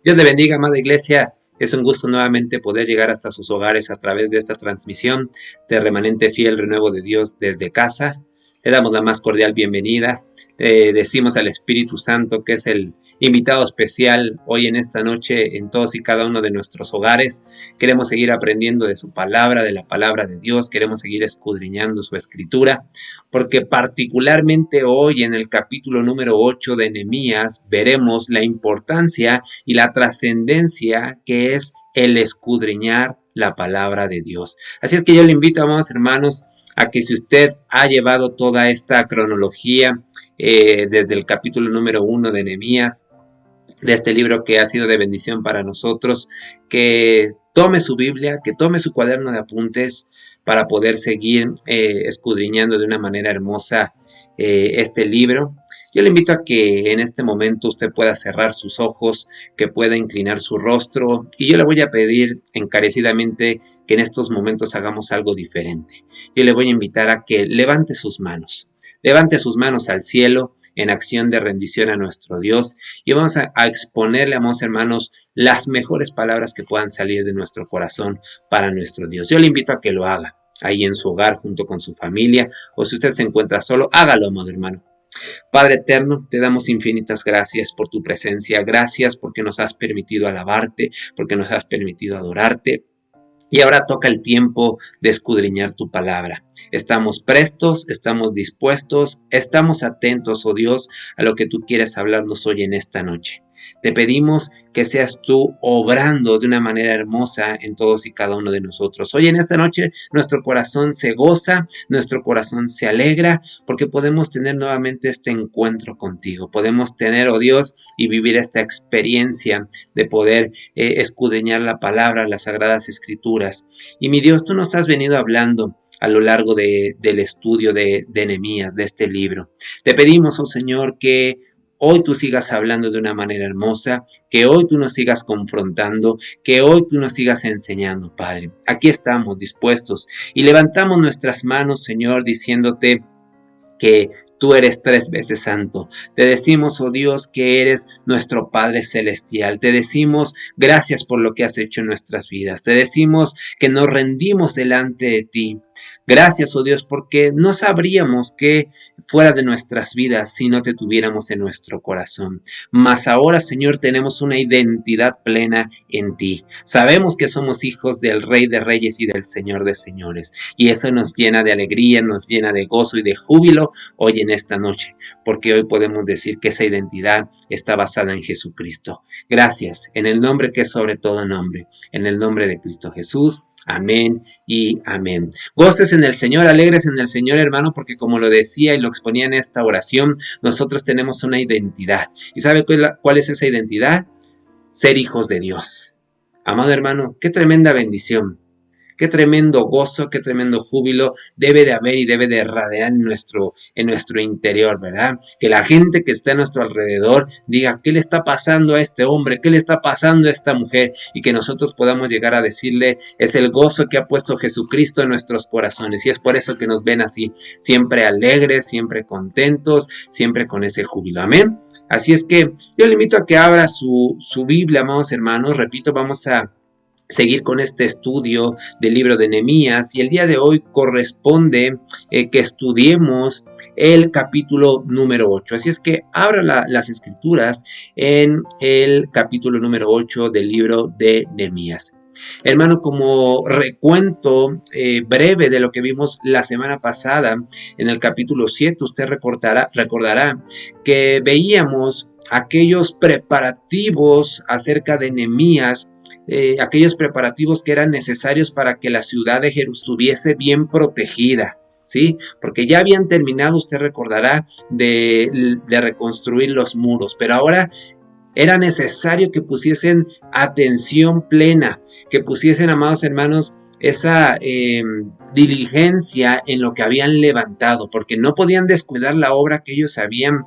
Dios le bendiga, amada iglesia. Es un gusto nuevamente poder llegar hasta sus hogares a través de esta transmisión de Remanente Fiel Renuevo de Dios desde casa. Le damos la más cordial bienvenida. Decimos al Espíritu Santo, que es el invitado especial hoy en esta noche en todos y cada uno de nuestros hogares. Queremos seguir aprendiendo de su palabra, de la palabra de Dios. Queremos seguir escudriñando su escritura, porque particularmente hoy en el capítulo número 8 de Nehemías veremos la importancia y la trascendencia que es el escudriñar la palabra de Dios. Así es que yo le invito, amados hermanos, a que si usted ha llevado toda esta cronología desde el capítulo número 1 de Nehemías, de este libro que ha sido de bendición para nosotros, que tome su Biblia, que tome su cuaderno de apuntes para poder seguir escudriñando de una manera hermosa este libro. Yo le invito a que en este momento usted pueda cerrar sus ojos, que pueda inclinar su rostro, y yo le voy a pedir encarecidamente que en estos momentos hagamos algo diferente. Yo le voy a invitar a que levante sus manos. Levante sus manos al cielo en acción de rendición a nuestro Dios y vamos a exponerle, amados hermanos, las mejores palabras que puedan salir de nuestro corazón para nuestro Dios. Yo le invito a que lo haga ahí en su hogar junto con su familia, o si usted se encuentra solo, hágalo, amado hermano. Padre eterno, te damos infinitas gracias por tu presencia. Gracias porque nos has permitido alabarte, porque nos has permitido adorarte. Y ahora toca el tiempo de escudriñar tu palabra. Estamos prestos, estamos dispuestos, estamos atentos, oh Dios, a lo que tú quieres hablarnos hoy en esta noche. Te pedimos que seas tú obrando de una manera hermosa en todos y cada uno de nosotros. Hoy en esta noche nuestro corazón se goza, nuestro corazón se alegra, porque podemos tener nuevamente este encuentro contigo. Podemos tener, oh Dios, y vivir esta experiencia de poder escudriñar la palabra, las sagradas escrituras. Y mi Dios, tú nos has venido hablando a lo largo del estudio de Nehemías, de este libro. Te pedimos, oh Señor, que hoy tú sigas hablando de una manera hermosa, que hoy tú nos sigas confrontando, que hoy tú nos sigas enseñando, Padre. Aquí estamos dispuestos y levantamos nuestras manos, Señor, diciéndote que tú eres 3 veces santo. Te decimos, oh Dios, que eres nuestro Padre Celestial. Te decimos gracias por lo que has hecho en nuestras vidas. Te decimos que nos rendimos delante de ti. Gracias, oh Dios, porque no sabríamos qué fuera de nuestras vidas si no te tuviéramos en nuestro corazón. Mas ahora, Señor, tenemos una identidad plena en ti. Sabemos que somos hijos del Rey de Reyes y del Señor de Señores. Y eso nos llena de alegría, nos llena de gozo y de júbilo hoy en esta noche, porque hoy podemos decir que esa identidad está basada en Jesucristo. Gracias, en el nombre que es sobre todo nombre, en el nombre de Cristo Jesús. Amén y amén. Goces en el Señor, alegres en el Señor, hermano, porque como lo decía y lo exponía en esta oración, nosotros tenemos una identidad. ¿Y sabe cuál es esa identidad? Ser hijos de Dios. Amado hermano, qué tremenda bendición. Qué tremendo gozo, qué tremendo júbilo debe de haber y debe de radiar en nuestro interior, ¿verdad? Que la gente que está a nuestro alrededor diga, ¿qué le está pasando a este hombre? ¿Qué le está pasando a esta mujer? Y que nosotros podamos llegar a decirle, es el gozo que ha puesto Jesucristo en nuestros corazones. Y es por eso que nos ven así, siempre alegres, siempre contentos, siempre con ese júbilo. Amén. Así es que yo le invito a que abra su Biblia, amados hermanos. Repito, vamos a seguir con este estudio del libro de Nehemías, y el día de hoy corresponde que estudiemos el capítulo número 8. Así es que abra las escrituras en el capítulo número 8 del libro de Nehemías. Hermano, como recuento breve de lo que vimos la semana pasada en el capítulo 7, usted recordará que veíamos aquellos preparativos acerca de Nehemías, aquellos preparativos que eran necesarios para que la ciudad de Jerusalén estuviese bien protegida, ¿sí? Porque ya habían terminado, usted recordará, de reconstruir los muros, pero ahora era necesario que pusiesen atención plena, que pusiesen, amados hermanos, esa diligencia en lo que habían levantado, porque no podían descuidar la obra que ellos habían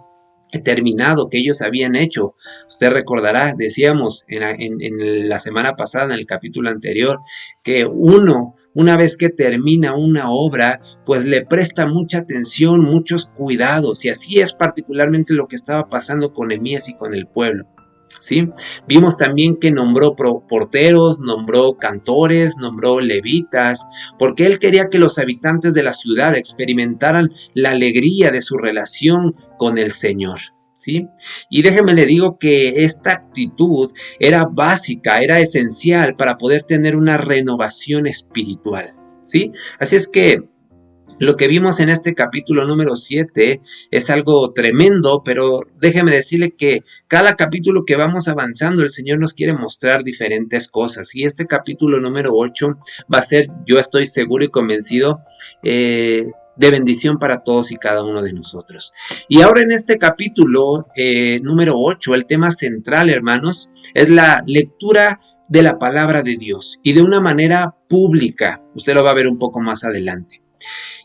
terminado, que ellos habían hecho. Usted recordará, decíamos en la semana pasada, en el capítulo anterior, que una vez que termina una obra, pues le presta mucha atención, muchos cuidados, y así es particularmente lo que estaba pasando con Nehemías y con el pueblo. ¿sí? Vimos también que nombró porteros, nombró cantores, nombró levitas, porque él quería que los habitantes de la ciudad experimentaran la alegría de su relación con el Señor, ¿sí? Y déjeme le digo que esta actitud era básica, era esencial para poder tener una renovación espiritual, ¿sí? Así es que lo que vimos en este capítulo número 7 es algo tremendo, pero déjeme decirle que cada capítulo que vamos avanzando, el Señor nos quiere mostrar diferentes cosas. Y este capítulo número 8 va a ser, yo estoy seguro y convencido, de bendición para todos y cada uno de nosotros. Y ahora en este capítulo número 8, el tema central, hermanos, es la lectura de la palabra de Dios y de una manera pública. Usted lo va a ver un poco más adelante.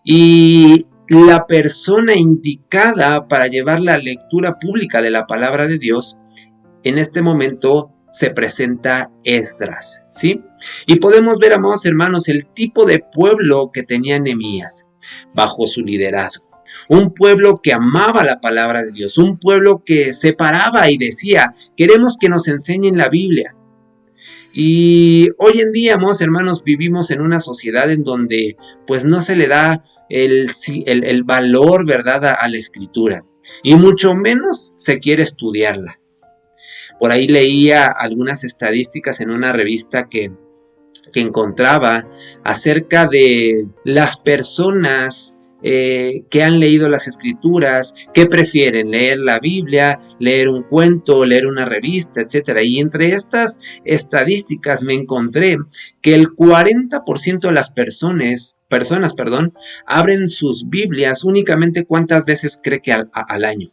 Y la persona indicada para llevar la lectura pública de la palabra de Dios, en este momento se presenta Esdras, ¿sí? Y podemos ver, amados hermanos, el tipo de pueblo que tenía Nehemías bajo su liderazgo. Un pueblo que amaba la palabra de Dios, un pueblo que se paraba y decía, queremos que nos enseñen la Biblia. Y hoy en día, amados hermanos, vivimos en una sociedad en donde pues no se le da el valor, ¿verdad?, a la escritura, y mucho menos se quiere estudiarla. Por ahí leía algunas estadísticas en una revista que encontraba acerca de las personas que han leído las escrituras, que prefieren leer la Biblia, leer un cuento, leer una revista, etc. Y entre estas estadísticas me encontré que el 40% de las personas, abren sus Biblias únicamente ¿cuántas veces cree que al año?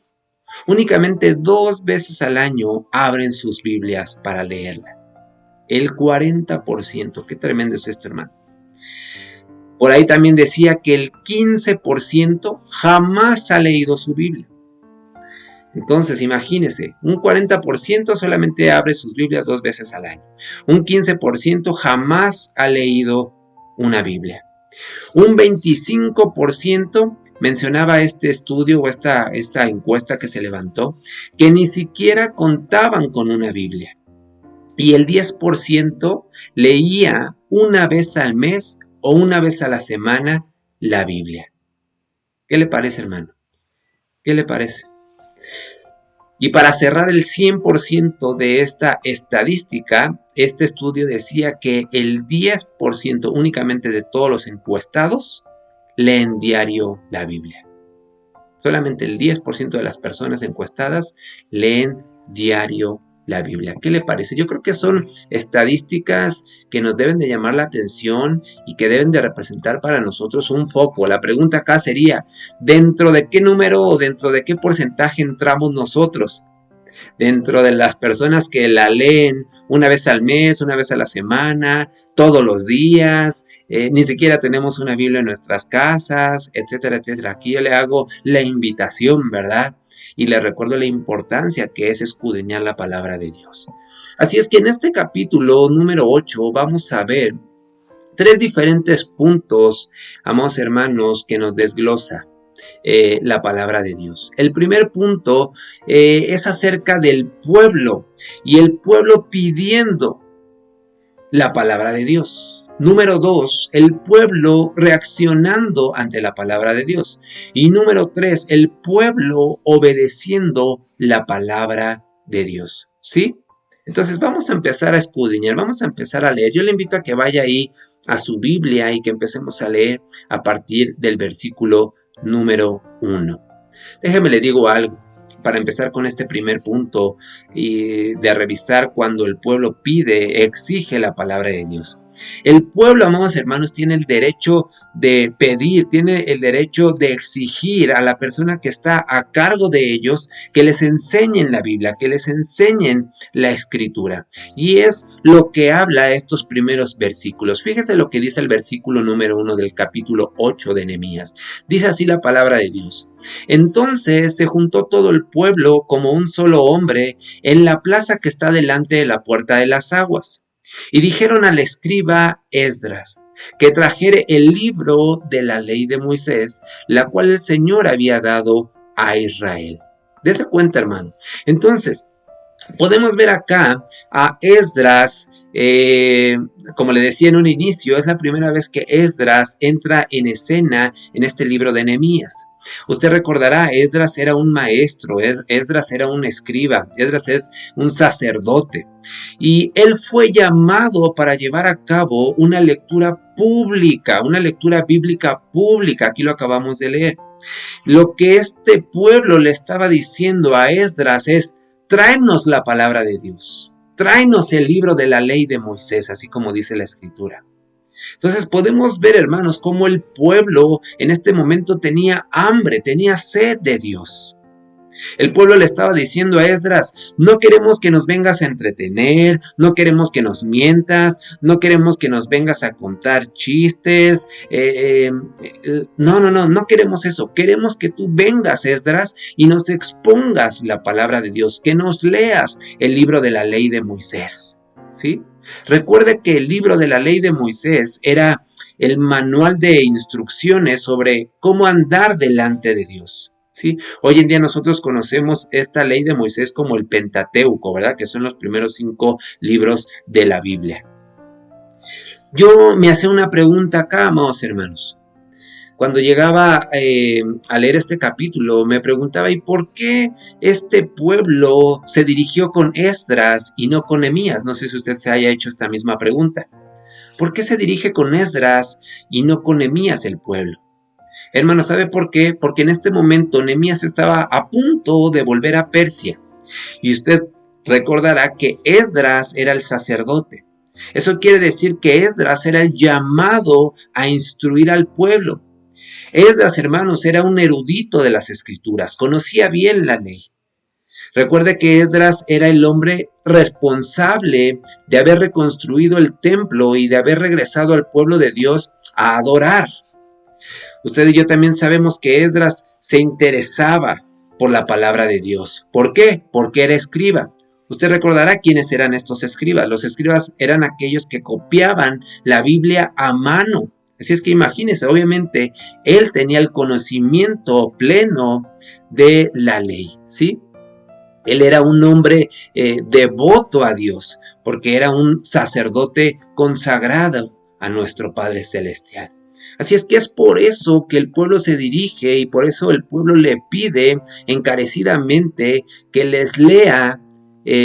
Únicamente 2 veces al año abren sus Biblias para leerla. El 40%, qué tremendo es esto, hermano. Por ahí también decía que el 15% jamás ha leído su Biblia. Entonces, imagínense, un 40% solamente abre sus Biblias 2 veces al año. Un 15% jamás ha leído una Biblia. Un 25% mencionaba este estudio o esta encuesta que se levantó, que ni siquiera contaban con una Biblia. Y el 10% leía una vez al mes o una vez a la semana la Biblia. ¿Qué le parece, hermano? ¿Qué le parece? Y para cerrar el 100% de esta estadística, este estudio decía que el 10% únicamente de todos los encuestados leen diario la Biblia. Solamente el 10% de las personas encuestadas leen diario la Biblia. ¿Qué le parece? Yo creo que son estadísticas que nos deben de llamar la atención y que deben de representar para nosotros un foco. La pregunta acá sería, ¿dentro de qué número o dentro de qué porcentaje entramos nosotros? Dentro de las personas que la leen una vez al mes, una vez a la semana, todos los días, ni siquiera tenemos una Biblia en nuestras casas, etcétera, etcétera. Aquí yo le hago la invitación, ¿verdad? Y le recuerdo la importancia que es escudriñar la palabra de Dios. Así es que en este capítulo número 8 vamos a ver 3 diferentes puntos, amados hermanos, que nos desglosa la palabra de Dios. El primer punto es acerca del pueblo y el pueblo pidiendo la palabra de Dios. Número 2, el pueblo reaccionando ante la palabra de Dios. Y número 3, el pueblo obedeciendo la palabra de Dios. ¿Sí? Entonces vamos a empezar a escudriñar, vamos a empezar a leer. Yo le invito a que vaya ahí a su Biblia y que empecemos a leer a partir del versículo número 1. Déjeme le digo algo para empezar con este primer punto y de revisar cuando el pueblo pide, exige la palabra de Dios. El pueblo, amados hermanos, tiene el derecho de pedir, tiene el derecho de exigir a la persona que está a cargo de ellos que les enseñen la Biblia, que les enseñen la Escritura. Y es lo que habla estos primeros versículos. Fíjese lo que dice el versículo número 1 del capítulo 8 de Nehemías. Dice así la palabra de Dios. Entonces se juntó todo el pueblo como un solo hombre en la plaza que está delante de la puerta de las aguas. Y dijeron al escriba Esdras que trajere el libro de la ley de Moisés, la cual el Señor había dado a Israel. Dese cuenta, hermano. Entonces, Podemos ver acá a Esdras, como le decía en un inicio, es la primera vez que Esdras entra en escena en este libro de Nehemías. Usted recordará, Esdras era un maestro, Esdras era un escriba, Esdras es un sacerdote. Y él fue llamado para llevar a cabo una lectura pública, una lectura bíblica pública. Aquí lo acabamos de leer. Lo que este pueblo le estaba diciendo a Esdras es: tráenos la palabra de Dios, tráenos el libro de la ley de Moisés, así como dice la Escritura. Entonces podemos ver, hermanos, cómo el pueblo en este momento tenía hambre, tenía sed de Dios. El pueblo le estaba diciendo a Esdras: no queremos que nos vengas a entretener, no queremos que nos mientas, no queremos que nos vengas a contar chistes, no queremos eso. Queremos que tú vengas, Esdras, y nos expongas la palabra de Dios, que nos leas el libro de la ley de Moisés, ¿sí? Recuerde que el libro de la ley de Moisés era el manual de instrucciones sobre cómo andar delante de Dios. ¿Sí? Hoy en día nosotros conocemos esta ley de Moisés como el Pentateuco, ¿verdad? Que son los primeros 5 libros de la Biblia. Yo me hacía una pregunta acá, amados hermanos. Cuando llegaba a leer este capítulo, me preguntaba: ¿y por qué este pueblo se dirigió con Esdras y no con Nehemías? No sé si usted se haya hecho esta misma pregunta. ¿Por qué se dirige con Esdras y no con Nehemías el pueblo? Hermano, ¿sabe por qué? Porque en este momento Nehemías estaba a punto de volver a Persia. Y usted recordará que Esdras era el sacerdote. Eso quiere decir que Esdras era el llamado a instruir al pueblo. Esdras, hermanos, era un erudito de las Escrituras, conocía bien la ley. Recuerde que Esdras era el hombre responsable de haber reconstruido el templo y de haber regresado al pueblo de Dios a adorar. Usted y yo también sabemos que Esdras se interesaba por la palabra de Dios. ¿Por qué? Porque era escriba. Usted recordará quiénes eran estos escribas. Los escribas eran aquellos que copiaban la Biblia a mano. Así es que imagínense, obviamente, él tenía el conocimiento pleno de la ley, ¿sí? Él era un hombre devoto a Dios, porque era un sacerdote consagrado a nuestro Padre Celestial. Así es que es por eso que el pueblo se dirige y por eso el pueblo le pide encarecidamente que les lea,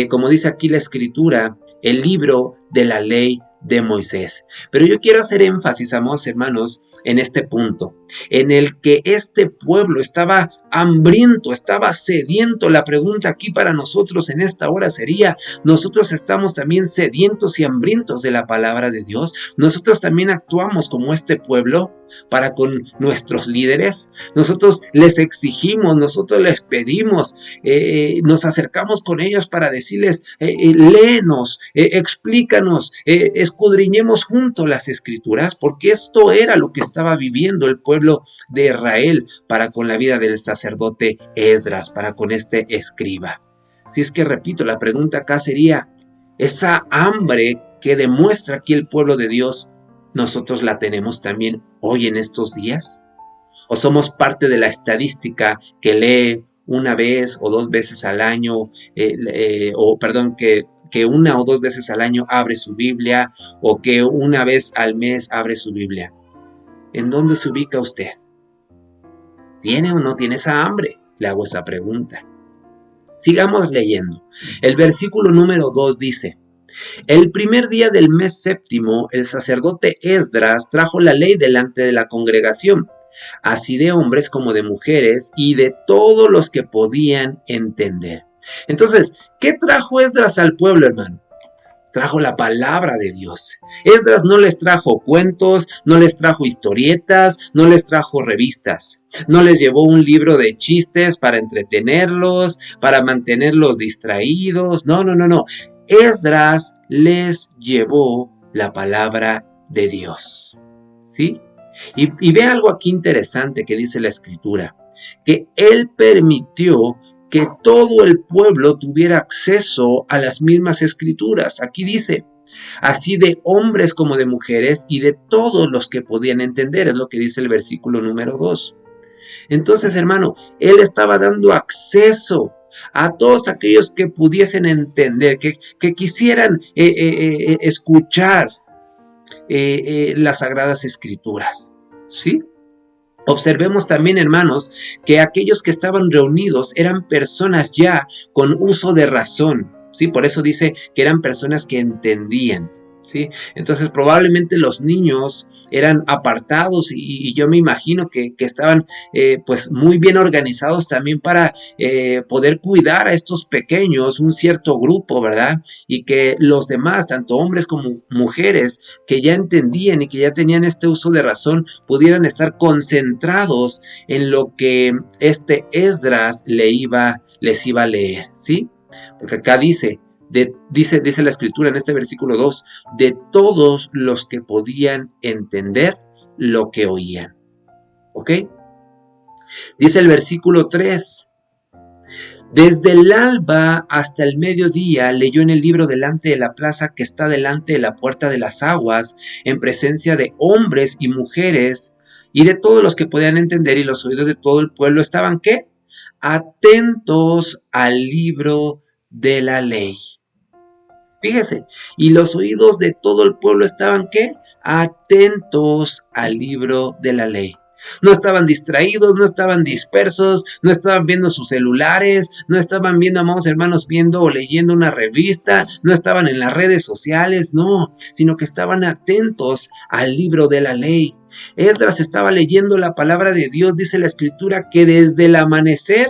como dice aquí la Escritura, el libro de la ley de Moisés. Pero yo quiero hacer énfasis, amados hermanos, en este punto, en el que este pueblo estaba hambriento, estaba sediento. La pregunta aquí para nosotros en esta hora sería: ¿nosotros estamos también sedientos y hambrientos de la palabra de Dios? ¿Nosotros también actuamos como este pueblo para con nuestros líderes? Nosotros les exigimos, nosotros les pedimos, nos acercamos con ellos para decirles: léenos, explícanos, escudriñemos juntos las Escrituras, porque esto era lo que estaba viviendo el pueblo de Israel para con la vida del sacerdote Esdras, para con este escriba. Si es que, repito, la pregunta acá sería: esa hambre que demuestra aquí el pueblo de Dios, ¿nosotros la tenemos también hoy en estos días? ¿O somos parte de la estadística que lee una vez o 2 veces al año, que 1 o 2 veces al año abre su Biblia, o que 1 vez al mes abre su Biblia? ¿En dónde se ubica usted? ¿Tiene o no tiene esa hambre? Le hago esa pregunta. Sigamos leyendo. El versículo número 2 dice: el primer día del mes séptimo, el sacerdote Esdras trajo la ley delante de la congregación, así de hombres como de mujeres y de todos los que podían entender. Entonces, ¿qué trajo Esdras al pueblo, hermano? Trajo la palabra de Dios. Esdras no les trajo cuentos, no les trajo historietas, no les trajo revistas. No les llevó un libro de chistes para entretenerlos, para mantenerlos distraídos. No. Esdras les llevó la palabra de Dios. ¿Sí? Y ve algo aquí interesante que dice la Escritura, que él permitió que todo el pueblo tuviera acceso a las mismas Escrituras. Aquí dice: así de hombres como de mujeres y de todos los que podían entender, es lo que dice el versículo número 2. Entonces, hermano, él estaba dando acceso a todos aquellos que pudiesen entender, que quisieran escuchar las Sagradas Escrituras, ¿sí? Observemos también, hermanos, que aquellos que estaban reunidos eran personas ya con uso de razón, ¿sí? Por eso dice que eran personas que entendían, ¿sí? Entonces probablemente los niños eran apartados y yo me imagino que estaban pues muy bien organizados también para poder cuidar a estos pequeños, un cierto grupo, ¿verdad? Y que los demás, tanto hombres como mujeres, que ya entendían y que ya tenían este uso de razón, pudieran estar concentrados en lo que este Esdras les iba a leer, ¿sí? Porque acá dice la Escritura en este versículo 2, de todos los que podían entender lo que oían. ¿Ok? Dice el versículo 3, desde el alba hasta el mediodía leyó en el libro delante de la plaza que está delante de la puerta de las aguas, en presencia de hombres y mujeres, y de todos los que podían entender, y los oídos de todo el pueblo estaban, ¿qué? Atentos al libro de la ley. Fíjese, y los oídos de todo el pueblo estaban, ¿qué? Atentos al libro de la ley. No estaban distraídos, no estaban dispersos, no estaban viendo sus celulares, no estaban viendo, amados hermanos, viendo o leyendo una revista, no estaban en las redes sociales, no, sino que estaban atentos al libro de la ley. Esdras estaba leyendo la palabra de Dios, dice la Escritura, que desde el amanecer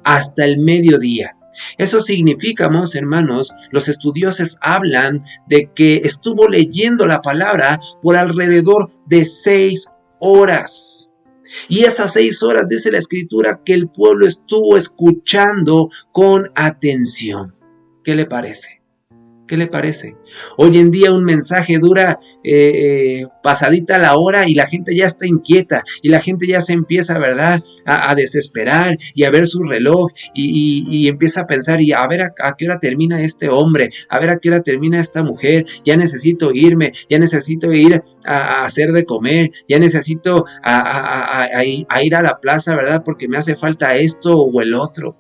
hasta el mediodía. Eso significa, amados hermanos, los estudiosos hablan de que estuvo leyendo la palabra por alrededor de 6 horas. Y esas 6 horas, dice la Escritura, que el pueblo estuvo escuchando con atención. ¿Qué le parece? ¿Qué le parece? Hoy en día un mensaje dura pasadita la hora y la gente ya está inquieta y la gente ya se empieza, ¿verdad?, a desesperar y a ver su reloj y empieza a pensar y a ver a qué hora termina este hombre, a ver a qué hora termina esta mujer, ya necesito irme, ya necesito ir a hacer de comer, ya necesito a ir a la plaza, ¿verdad?, porque me hace falta esto o el otro.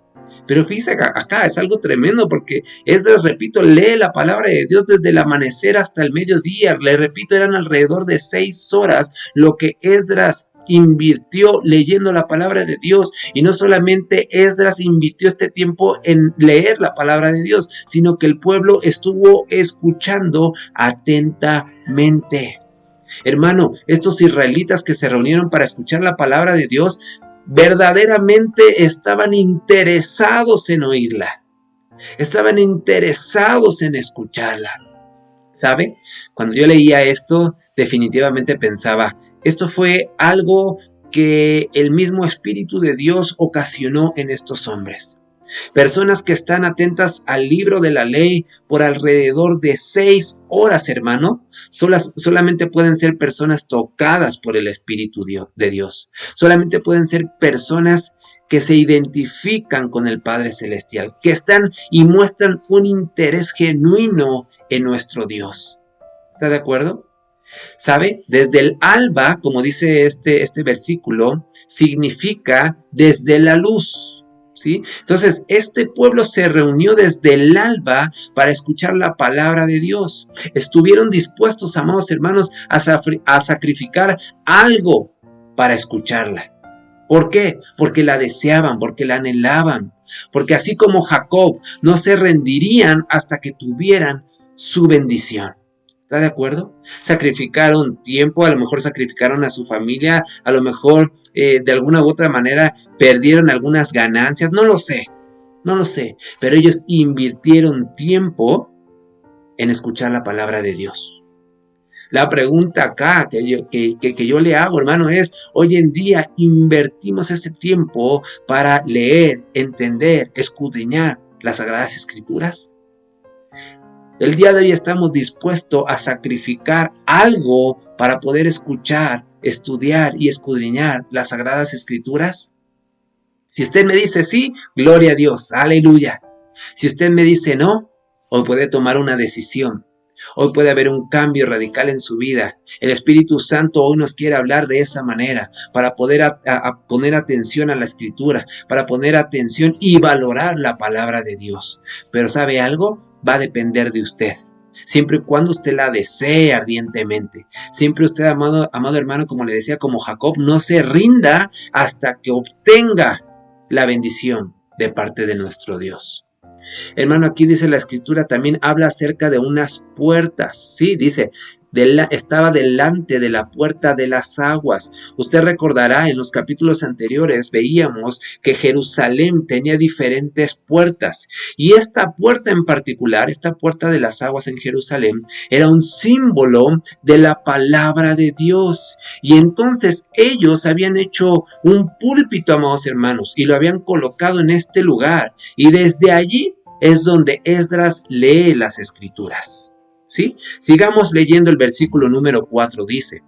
Pero fíjese acá, es algo tremendo porque Esdras, repito, lee la palabra de Dios desde el amanecer hasta el mediodía. Le repito, eran alrededor de 6 horas lo que Esdras invirtió leyendo la palabra de Dios. Y no solamente Esdras invirtió este tiempo en leer la palabra de Dios, sino que el pueblo estuvo escuchando atentamente. Hermano, estos israelitas que se reunieron para escuchar la palabra de Dios verdaderamente estaban interesados en oírla, estaban interesados en escucharla. ¿Sabe? Cuando yo leía esto, definitivamente pensaba, esto fue algo que el mismo Espíritu de Dios ocasionó en estos hombres. Personas que están atentas al libro de la ley por alrededor de 6 horas, hermano. Solamente pueden ser personas tocadas por el Espíritu de Dios. Solamente pueden ser personas que se identifican con el Padre Celestial, que están y muestran un interés genuino en nuestro Dios. ¿Está de acuerdo? ¿Sabe? Desde el alba, como dice este versículo, significa desde la luz. ¿Sí? Entonces, este pueblo se reunió desde el alba para escuchar la palabra de Dios. Estuvieron dispuestos, amados hermanos, a sacrificar algo para escucharla. ¿Por qué? Porque la deseaban, porque la anhelaban, porque así como Jacob, no se rendirían hasta que tuvieran su bendición. ¿Está de acuerdo? Sacrificaron tiempo, a lo mejor sacrificaron a su familia, a lo mejor de alguna u otra manera perdieron algunas ganancias, no lo sé, pero ellos invirtieron tiempo en escuchar la palabra de Dios. La pregunta acá que yo le hago, hermano, es, hoy en día invertimos ese tiempo para leer, entender, escudriñar las Sagradas Escrituras. El día de hoy estamos dispuestos a sacrificar algo para poder escuchar, estudiar y escudriñar las Sagradas Escrituras. Si usted me dice sí, gloria a Dios, aleluya. Si usted me dice no, hoy puede tomar una decisión. Hoy puede haber un cambio radical en su vida. El Espíritu Santo hoy nos quiere hablar de esa manera, para poder poner atención a la Escritura, para poner atención y valorar la palabra de Dios. Pero ¿sabe algo? Va a depender de usted. Siempre y cuando usted la desee ardientemente. Siempre usted, amado hermano, como le decía, como Jacob, no se rinda hasta que obtenga la bendición de parte de nuestro Dios. Hermano, aquí dice la Escritura, también habla acerca de unas puertas, ¿sí? Dice, estaba delante de la puerta de las aguas. Usted recordará, en los capítulos anteriores veíamos que Jerusalén tenía diferentes puertas, y esta puerta en particular, esta puerta de las aguas en Jerusalén, era un símbolo de la palabra de Dios. Y entonces ellos habían hecho un púlpito, amados hermanos, y lo habían colocado en este lugar, y desde allí es donde Esdras lee las Escrituras. ¿Sí? Sigamos leyendo el versículo número 4, dice: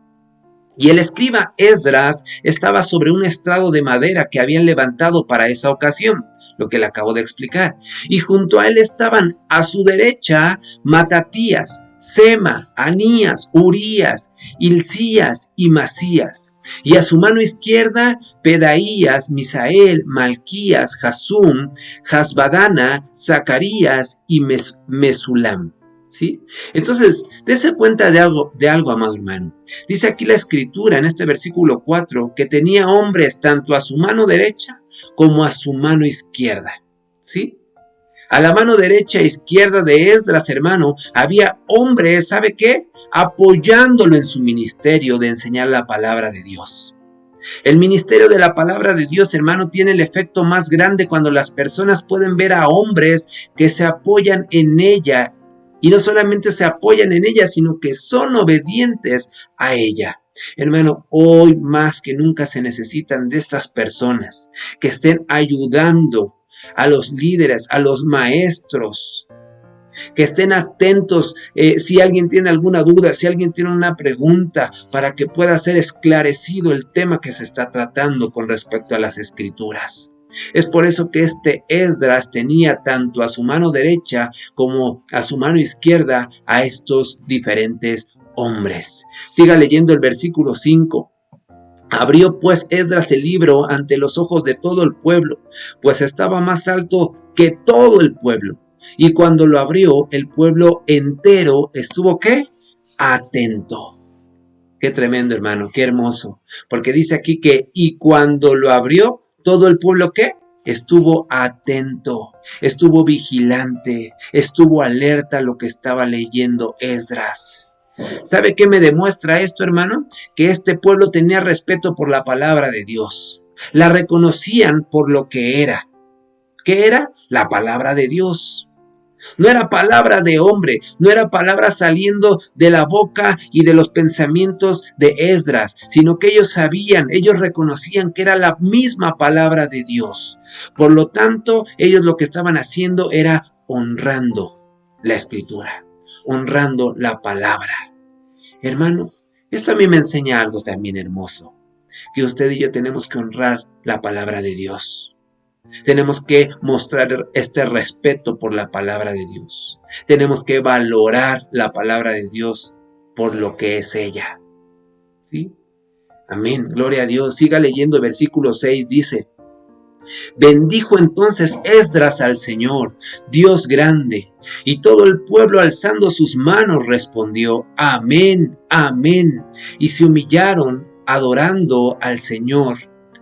y el escriba Esdras estaba sobre un estrado de madera que habían levantado para esa ocasión, lo que le acabo de explicar, y junto a él estaban a su derecha Matatías, Sema, Anías, Urías, Hilcías y Masías, y a su mano izquierda Pedaías, Misael, Malquías, Jasum, Hasbadana, Zacarías y Mesulam. ¿Sí? Entonces, dése cuenta de algo, amado hermano. Dice aquí la Escritura en este versículo 4 que tenía hombres tanto a su mano derecha como a su mano izquierda. ¿Sí? A la mano derecha e izquierda de Esdras, hermano, había hombres, ¿sabe qué? Apoyándolo en su ministerio de enseñar la palabra de Dios. El ministerio de la palabra de Dios, hermano, tiene el efecto más grande cuando las personas pueden ver a hombres que se apoyan en ella. Y no solamente se apoyan en ella, sino que son obedientes a ella. Hermano, hoy más que nunca se necesitan de estas personas que estén ayudando a los líderes, a los maestros, que estén atentos si alguien tiene alguna duda, si alguien tiene una pregunta, para que pueda ser esclarecido el tema que se está tratando con respecto a las Escrituras. Es por eso que este Esdras tenía tanto a su mano derecha como a su mano izquierda a estos diferentes hombres. Siga leyendo el versículo 5. Abrió pues Esdras el libro ante los ojos de todo el pueblo, pues estaba más alto que todo el pueblo. Y cuando lo abrió, el pueblo entero estuvo, ¿qué? Atento. Qué tremendo, hermano, qué hermoso. Porque dice aquí que, y cuando lo abrió, todo el pueblo, ¿qué? Estuvo atento, estuvo vigilante, estuvo alerta a lo que estaba leyendo Esdras. ¿Sabe qué me demuestra esto, hermano? Que este pueblo tenía respeto por la palabra de Dios. La reconocían por lo que era. ¿Qué era? La palabra de Dios. No era palabra de hombre, no era palabra saliendo de la boca y de los pensamientos de Esdras, sino que ellos sabían, ellos reconocían que era la misma palabra de Dios. Por lo tanto, ellos lo que estaban haciendo era honrando la Escritura, honrando la palabra. Hermano, esto a mí me enseña algo también hermoso, que usted y yo tenemos que honrar la palabra de Dios. Tenemos que mostrar este respeto por la palabra de Dios. Tenemos que valorar la palabra de Dios por lo que es ella. ¿Sí? Amén. Gloria a Dios. Siga leyendo versículo 6. Dice: bendijo entonces Esdras al Señor, Dios grande, y todo el pueblo alzando sus manos respondió: amén, amén. Y se humillaron adorando al Señor,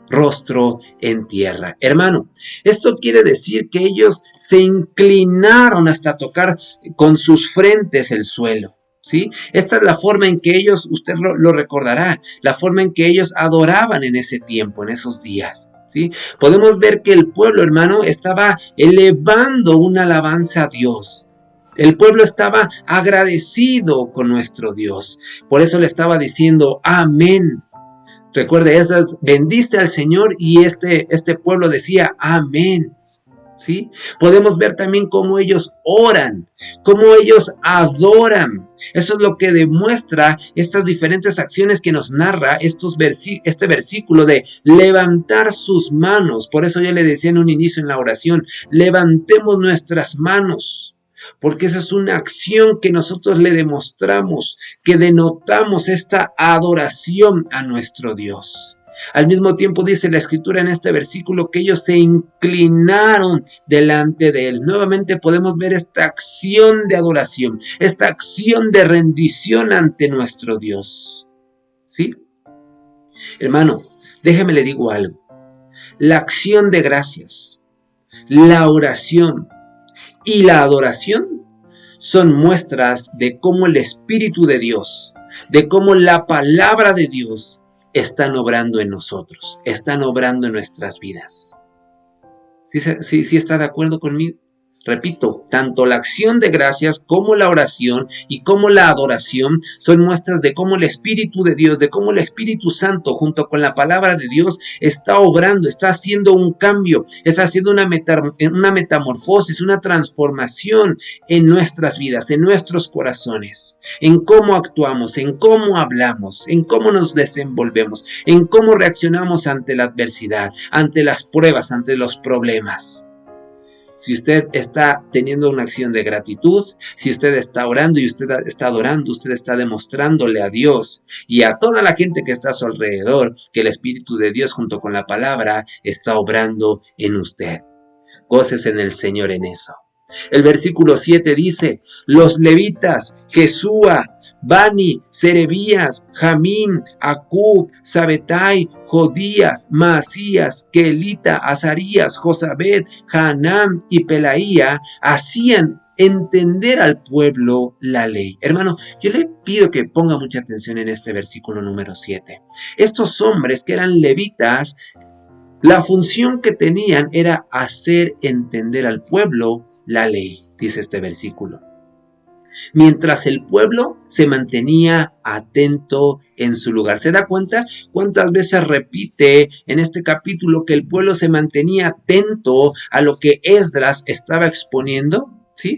rostro en tierra. Hermano, esto quiere decir que ellos se inclinaron hasta tocar con sus frentes el suelo. ¿Sí? Esta es la forma en que ellos, usted lo recordará, la forma en que ellos adoraban en ese tiempo, en esos días. ¿Sí? Podemos ver que el pueblo, hermano, estaba elevando una alabanza a Dios. El pueblo estaba agradecido con nuestro Dios. Por eso le estaba diciendo amén. Recuerde, bendice al Señor, y este pueblo decía amén. ¿Sí? Podemos ver también cómo ellos oran, cómo ellos adoran. Eso es lo que demuestra estas diferentes acciones que nos narra este versículo de levantar sus manos. Por eso yo le decía en un inicio en la oración, levantemos nuestras manos. porque esa es una acción que nosotros le demostramos, que denotamos esta adoración a nuestro Dios. Al mismo tiempo dice la Escritura en este versículo que ellos se inclinaron delante de Él. Nuevamente podemos ver esta acción de adoración, esta acción de rendición ante nuestro Dios. ¿Sí? Hermano, déjeme le digo algo. La acción de gracias, la oración y la adoración son muestras de cómo el Espíritu de Dios, de cómo la palabra de Dios están obrando en nosotros, están obrando en nuestras vidas. ¿Sí está de acuerdo conmigo? Repito, tanto la acción de gracias como la oración y como la adoración son muestras de cómo el Espíritu de Dios, de cómo el Espíritu Santo junto con la palabra de Dios está obrando, está haciendo un cambio, está haciendo una metamorfosis, una transformación en nuestras vidas, en nuestros corazones, en cómo actuamos, en cómo hablamos, en cómo nos desenvolvemos, en cómo reaccionamos ante la adversidad, ante las pruebas, ante los problemas. Si usted está teniendo una acción de gratitud, si usted está orando y usted está adorando, usted está demostrándole a Dios y a toda la gente que está a su alrededor que el Espíritu de Dios junto con la palabra está obrando en usted. Gócese en el Señor en eso. El versículo 7 dice, los levitas, Jesúa, Bani, Serebías, Jamín, Acub, Sabetai, Jodías, Maasías, Kelita, Azarías, Josabed, Hanán y Pelaía hacían entender al pueblo la ley. Hermano, yo le pido que ponga mucha atención en este versículo número 7. Estos hombres que eran levitas, la función que tenían era hacer entender al pueblo la ley, dice este versículo. Mientras el pueblo se mantenía atento en su lugar. ¿Se da cuenta cuántas veces repite en este capítulo que el pueblo se mantenía atento a lo que Esdras estaba exponiendo? ¿Sí?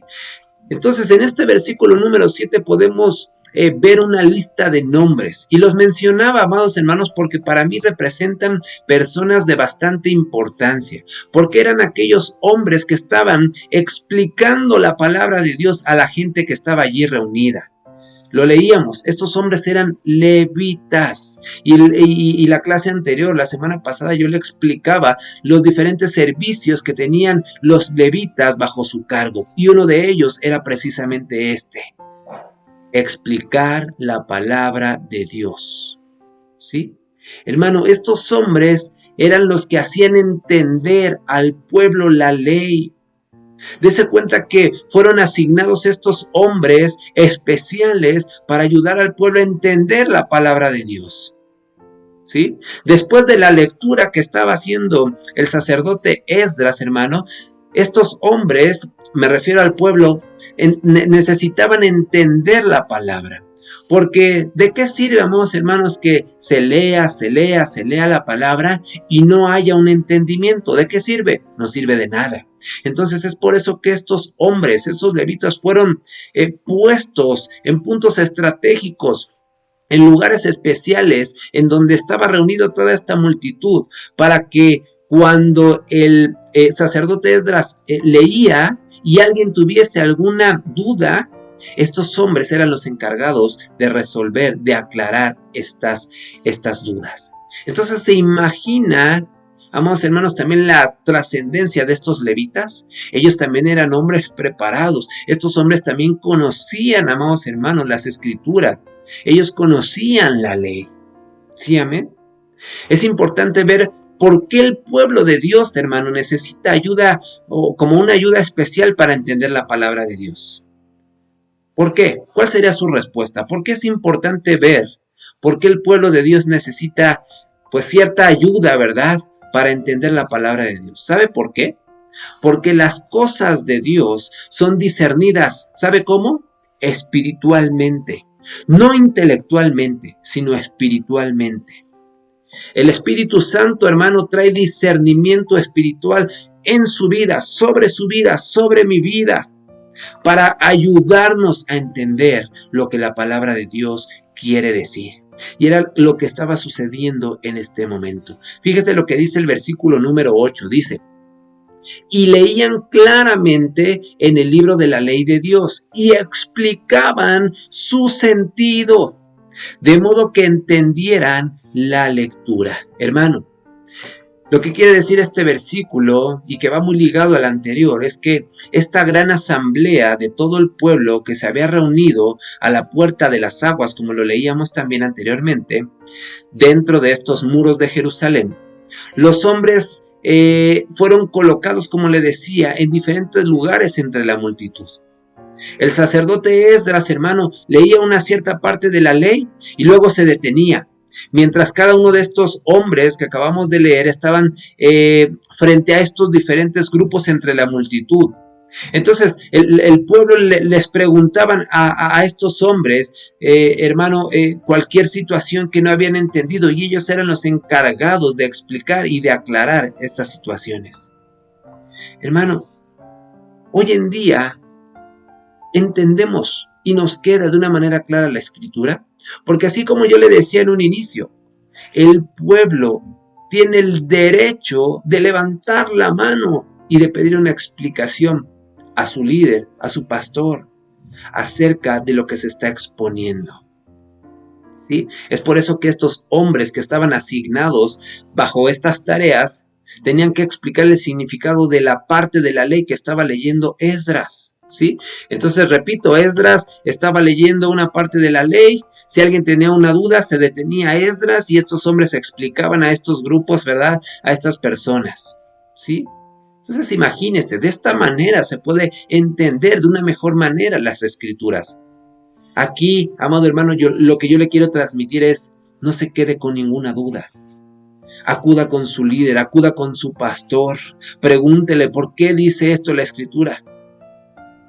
Entonces, en este versículo número 7 podemos ver una lista de nombres. Y los mencionaba, amados hermanos, porque para mí representan personas de bastante importancia. Porque eran aquellos hombres que estaban explicando la palabra de Dios a la gente que estaba allí reunida. Lo leíamos, estos hombres eran levitas. Y la clase anterior, la semana pasada, yo le explicaba los diferentes servicios que tenían los levitas bajo su cargo. Y uno de ellos era precisamente este: explicar la palabra de Dios. ¿Sí? Hermano, estos hombres eran los que hacían entender al pueblo la ley. Dese cuenta que fueron asignados estos hombres especiales para ayudar al pueblo a entender la palabra de Dios. ¿Sí? Después de la lectura que estaba haciendo el sacerdote Esdras, hermano, estos hombres, me refiero al pueblo, necesitaban entender la palabra. Porque ¿de qué sirve, amados hermanos, que se lea la palabra y no haya un entendimiento? ¿De qué sirve? No sirve de nada. Entonces es por eso que estos hombres, estos levitas fueron puestos en puntos estratégicos, en lugares especiales, en donde estaba reunido toda esta multitud, para que cuando el sacerdote Esdras leía y alguien tuviese alguna duda, estos hombres eran los encargados de resolver, de aclarar estas dudas. Entonces se imagina, amados hermanos, también la trascendencia de estos levitas. Ellos también eran hombres preparados. Estos hombres también conocían, amados hermanos, las escrituras. Ellos conocían la ley. ¿Sí, amén? Es importante ver por qué el pueblo de Dios, hermano, necesita ayuda, o como una ayuda especial para entender la palabra de Dios. ¿Por qué? ¿Cuál sería su respuesta? ¿Por qué es importante ver por qué el pueblo de Dios necesita, pues, cierta ayuda, ¿verdad?, para entender la palabra de Dios? ¿Sabe por qué? Porque las cosas de Dios son discernidas, ¿sabe cómo? Espiritualmente. No intelectualmente, sino espiritualmente. El Espíritu Santo, hermano, trae discernimiento espiritual en su vida, sobre mi vida, para ayudarnos a entender lo que la palabra de Dios quiere decir. Y era lo que estaba sucediendo en este momento. Fíjese lo que dice el versículo número 8. Dice: y leían claramente en el libro de la ley de Dios y explicaban su sentido, de modo que entendieran la lectura. Hermano, lo que quiere decir este versículo, y que va muy ligado al anterior, es que esta gran asamblea de todo el pueblo que se había reunido a la puerta de las aguas, como lo leíamos también anteriormente, dentro de estos muros de Jerusalén, los hombres fueron colocados, como le decía, en diferentes lugares entre la multitud. El sacerdote Esdras, hermano, leía una cierta parte de la ley y luego se detenía, mientras cada uno de estos hombres que acabamos de leer estaban frente a estos diferentes grupos entre la multitud. Entonces el pueblo les preguntaban a estos hombres, hermano, cualquier situación que no habían entendido, y ellos eran los encargados de explicar y de aclarar estas situaciones. Hermano, hoy en día entendemos y nos queda de una manera clara la Escritura, porque así como yo le decía en un inicio, el pueblo tiene el derecho de levantar la mano y de pedir una explicación a su líder, a su pastor, acerca de lo que se está exponiendo. ¿Sí? Es por eso que estos hombres que estaban asignados bajo estas tareas tenían que explicar el significado de la parte de la ley que estaba leyendo Esdras. ¿Sí? Entonces, repito, Esdras estaba leyendo una parte de la ley. Si alguien tenía una duda, se detenía a Esdras y estos hombres explicaban a estos grupos, ¿verdad? A estas personas. ¿Sí? Entonces, imagínense, de esta manera se puede entender de una mejor manera las Escrituras. Aquí, amado hermano, lo que yo le quiero transmitir es, no se quede con ninguna duda. Acuda con su líder, acuda con su pastor, pregúntele por qué dice esto la Escritura.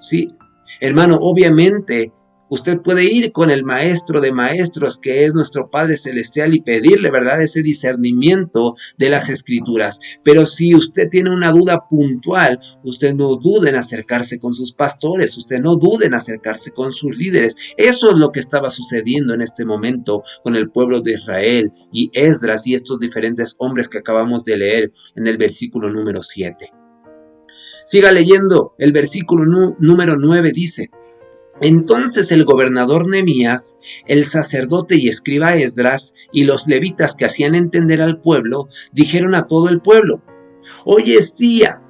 Sí, hermano, obviamente usted puede ir con el maestro de maestros, que es nuestro Padre Celestial, y pedirle, ¿verdad?, ese discernimiento de las Escrituras. Pero si usted tiene una duda puntual, usted no dude en acercarse con sus pastores, usted no dude en acercarse con sus líderes. Eso es lo que estaba sucediendo en este momento con el pueblo de Israel y Esdras y estos diferentes hombres que acabamos de leer en el versículo número 7. Siga leyendo, el versículo número 9 dice: entonces el gobernador Nehemías, el sacerdote y escriba Esdras y los levitas que hacían entender al pueblo, dijeron a todo el pueblo: hoy es día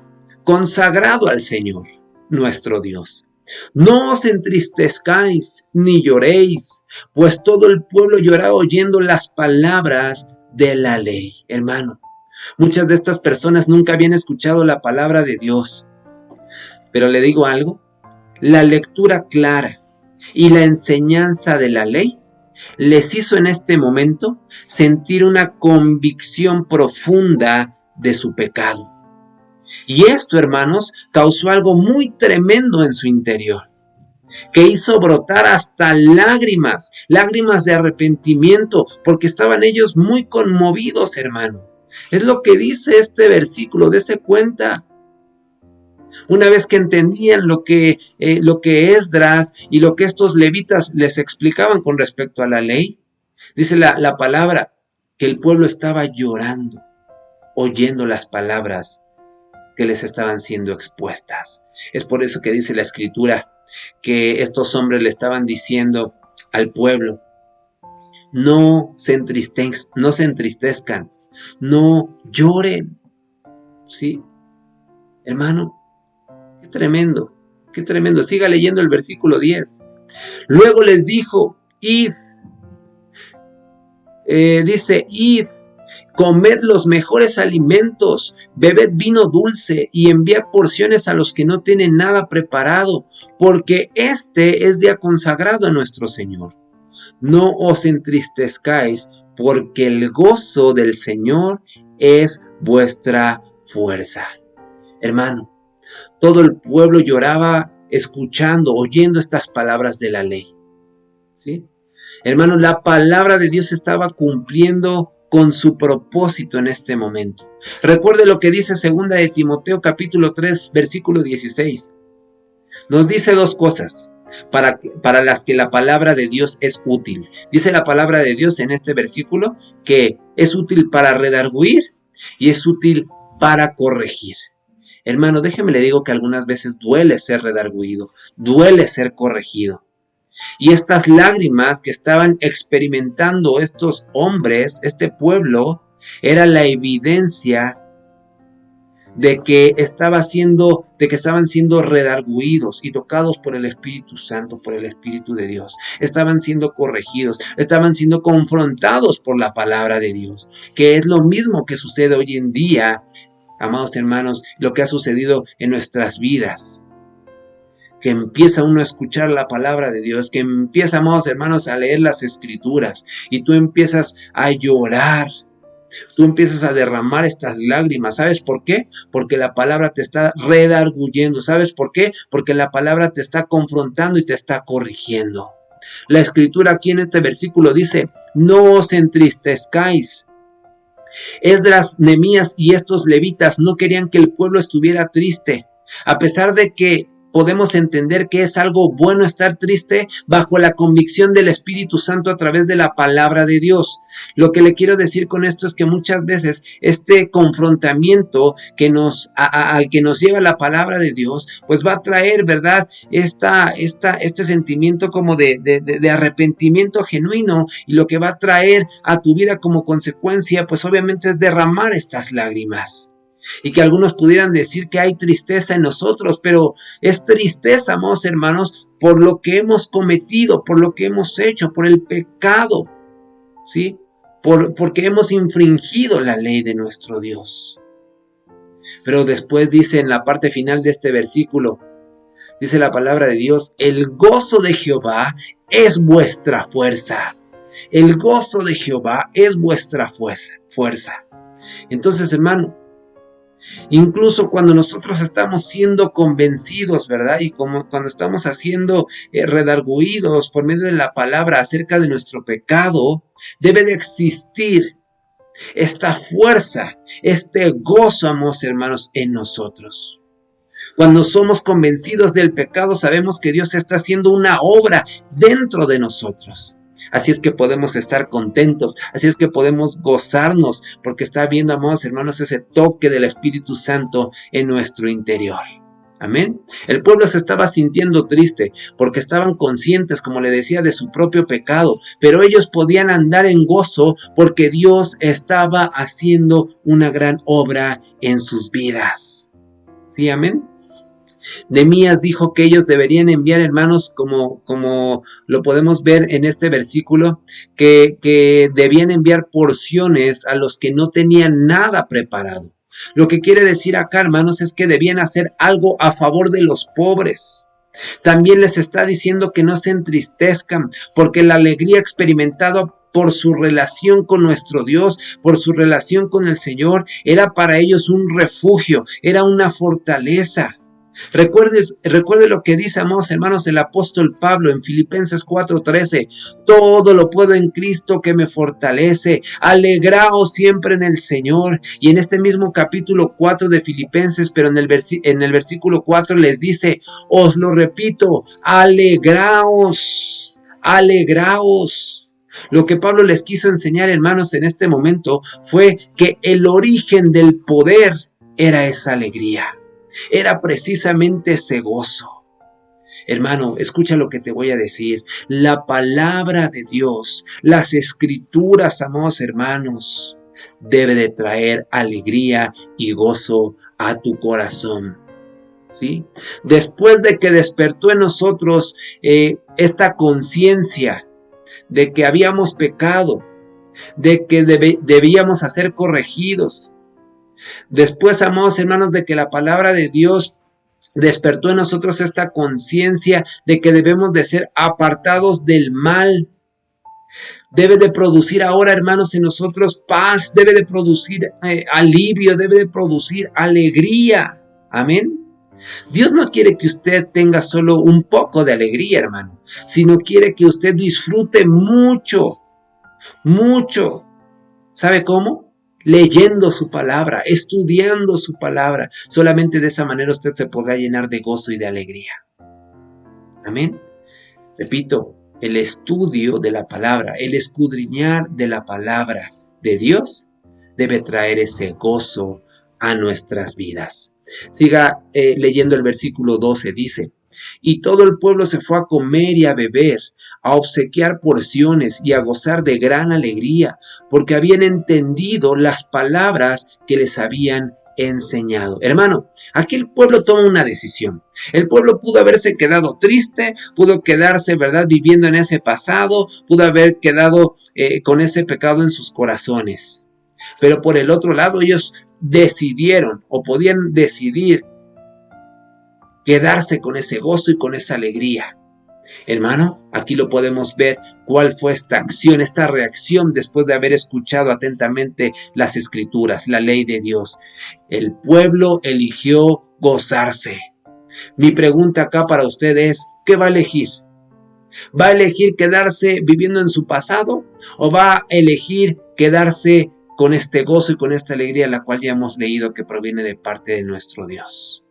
consagrado al Señor, nuestro Dios. No os entristezcáis ni lloréis, pues todo el pueblo lloraba oyendo las palabras de la ley. Hermano, muchas de estas personas nunca habían escuchado la palabra de Dios. Pero le digo algo, la lectura clara y la enseñanza de la ley les hizo en este momento sentir una convicción profunda de su pecado. Y esto, hermanos, causó algo muy tremendo en su interior, que hizo brotar hasta lágrimas de arrepentimiento, porque estaban ellos muy conmovidos, hermano. Es lo que dice este versículo, dése cuenta. Una vez que entendían lo que Esdras y lo que estos levitas les explicaban con respecto a la ley, dice la palabra que el pueblo estaba llorando, oyendo las palabras que les estaban siendo expuestas. Es por eso que dice la Escritura que estos hombres le estaban diciendo al pueblo: no se entristezcan, no lloren. ¿Sí? Hermano, qué tremendo, qué tremendo. Siga leyendo el versículo 10. Luego les dijo: id, id, comed los mejores alimentos, bebed vino dulce y enviad porciones a los que no tienen nada preparado, porque este es día consagrado a nuestro Señor. No os entristezcáis, porque el gozo del Señor es vuestra fuerza. Hermano, todo el pueblo lloraba escuchando, oyendo estas palabras de la ley. ¿Sí? Hermano, la palabra de Dios estaba cumpliendo con su propósito en este momento. Recuerde lo que dice 2 de Timoteo capítulo 3, versículo 16. Nos dice dos cosas para las que la palabra de Dios es útil. Dice la palabra de Dios en este versículo que es útil para redarguir y es útil para corregir. Hermano, déjeme le digo que algunas veces duele ser redarguido, duele ser corregido. Y estas lágrimas que estaban experimentando estos hombres, este pueblo, era la evidencia de que estaban siendo redarguidos y tocados por el Espíritu Santo, por el Espíritu de Dios. Estaban siendo corregidos, estaban siendo confrontados por la palabra de Dios, que es lo mismo que sucede hoy en día, amados hermanos, lo que ha sucedido en nuestras vidas. Que empieza uno a escuchar la palabra de Dios, que empieza, amados hermanos, a leer las Escrituras, y tú empiezas a llorar, tú empiezas a derramar estas lágrimas. ¿Sabes por qué? Porque la palabra te está redarguyendo. ¿Sabes por qué? Porque la palabra te está confrontando y te está corrigiendo. La Escritura aquí en este versículo dice, no os entristezcáis. Esdras, Nehemías y estos levitas no querían que el pueblo estuviera triste, a pesar de que podemos entender que es algo bueno estar triste bajo la convicción del Espíritu Santo a través de la palabra de Dios. Lo que le quiero decir con esto es que muchas veces este confrontamiento al que nos lleva la palabra de Dios, pues va a traer, ¿verdad? Este sentimiento como de arrepentimiento genuino, y lo que va a traer a tu vida como consecuencia, pues obviamente es derramar estas lágrimas. Y que algunos pudieran decir que hay tristeza en nosotros, pero es tristeza, amados hermanos, por lo que hemos cometido, por lo que hemos hecho, por el pecado, ¿sí? Porque hemos infringido la ley de nuestro Dios. Pero después dice en la parte final de este versículo, dice la palabra de Dios, el gozo de Jehová es vuestra fuerza. El gozo de Jehová es vuestra fuerza. Entonces, hermano, incluso cuando nosotros estamos siendo convencidos, ¿verdad? Y cuando estamos siendo redarguidos por medio de la palabra acerca de nuestro pecado, debe de existir esta fuerza, este gozo, amados hermanos, en nosotros. Cuando somos convencidos del pecado, sabemos que Dios está haciendo una obra dentro de nosotros. Así es que podemos estar contentos, así es que podemos gozarnos, porque está habiendo, amados hermanos, ese toque del Espíritu Santo en nuestro interior. Amén. El pueblo se estaba sintiendo triste porque estaban conscientes, como le decía, de su propio pecado, pero ellos podían andar en gozo porque Dios estaba haciendo una gran obra en sus vidas. ¿Sí, amén? Nehemías dijo que ellos deberían enviar, hermanos, como lo podemos ver en este versículo, que debían enviar porciones a los que no tenían nada preparado. Lo que quiere decir acá, hermanos, es que debían hacer algo a favor de los pobres. También les está diciendo que no se entristezcan, porque la alegría experimentada por su relación con nuestro Dios, por su relación con el Señor, era para ellos un refugio, era una fortaleza. Recuerde lo que dice, amados hermanos, el apóstol Pablo en Filipenses 4:13, todo lo puedo en Cristo que me fortalece, alegraos siempre en el Señor. Y en este mismo capítulo 4 de Filipenses, pero en el versículo 4 les dice, os lo repito, alegraos, alegraos. Lo que Pablo les quiso enseñar, hermanos, en este momento fue que el origen del poder era esa alegría. Era precisamente ese gozo. Hermano, escucha lo que te voy a decir. La palabra de Dios, las Escrituras, amados hermanos, debe de traer alegría y gozo a tu corazón. ¿Sí? Después de que despertó en nosotros esta conciencia de que habíamos pecado, de que debíamos ser corregidos. Después, amados hermanos, de que la palabra de Dios despertó en nosotros esta conciencia de que debemos de ser apartados del mal. Debe de producir ahora, hermanos, en nosotros paz, debe de producir alivio, debe de producir alegría. Amén. Dios no quiere que usted tenga solo un poco de alegría, hermano, sino quiere que usted disfrute mucho, mucho. ¿Sabe cómo? Leyendo su palabra, estudiando su palabra. Solamente de esa manera usted se podrá llenar de gozo y de alegría. Amén. Repito, el estudio de la palabra, el escudriñar de la palabra de Dios debe traer ese gozo a nuestras vidas. Siga leyendo el versículo 12, dice: y todo el pueblo se fue a comer y a beber, a obsequiar porciones y a gozar de gran alegría, porque habían entendido las palabras que les habían enseñado. Hermano, aquí el pueblo toma una decisión. El pueblo pudo haberse quedado triste, pudo quedarse, ¿verdad?, viviendo en ese pasado, pudo haber quedado con ese pecado en sus corazones. Pero por el otro lado, ellos decidieron o podían decidir quedarse con ese gozo y con esa alegría. Hermano, aquí lo podemos ver cuál fue esta acción, esta reacción después de haber escuchado atentamente las escrituras, la ley de Dios. El pueblo eligió gozarse. Mi pregunta acá para usted es, ¿qué va a elegir? ¿Va a elegir quedarse viviendo en su pasado o va a elegir quedarse con este gozo y con esta alegría, la cual ya hemos leído que proviene de parte de nuestro Dios?